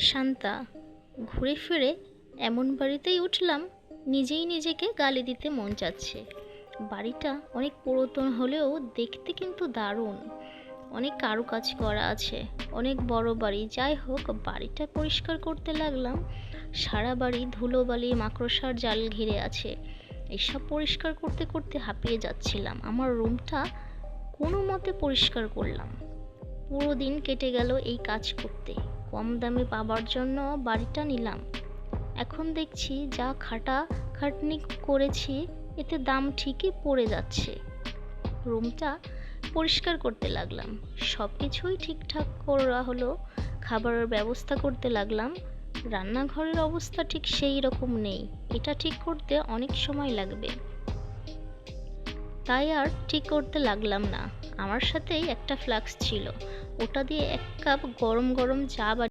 শান্তা। ঘুরে ফিরে এমন বাড়িতেই উঠলাম, নিজেই নিজেকে গালি দিতে মন চাচ্ছে। বাড়িটা অনেক পুরাতন হলেও দেখতে কিন্তু দারুণ। অনেক কারুকাজ করা আছে, অনেক বড় বাড়ি। যাই হোক, বাড়িটা পরিষ্কার করতে লাগলাম। সারা বাড়ি ধুলোবালি মাকড়সার জাল ঘিরে আছে। এসব পরিষ্কার করতে করতে হাঁপিয়ে যাচ্ছিলাম। আমার রুমটা কোনো মতে পরিষ্কার করলাম। পুরো দিন কেটে গেল এই কাজ করতে। কম দামে পাবার জন্য বাড়িটা নিলাম। এখন দেখছি যা খাটাখাটনি করেছি এতে দাম ঠিকই পড়ে যাচ্ছে। রুমটা পরিষ্কার করতে লাগলাম। সব কিছুই ঠিকঠাক করা হলো। খাবারের ব্যবস্থা করতে লাগলাম। রান্নাঘরের অবস্থা ঠিক সেই রকম নেই। এটা ঠিক করতে অনেক সময় লাগবে, তাই আর ঠিক করতে লাগলাম না। আমার সাথেই একটা ফ্লাক্স ছিল, ওটা দিয়ে 1 কাপ গরম গরম চা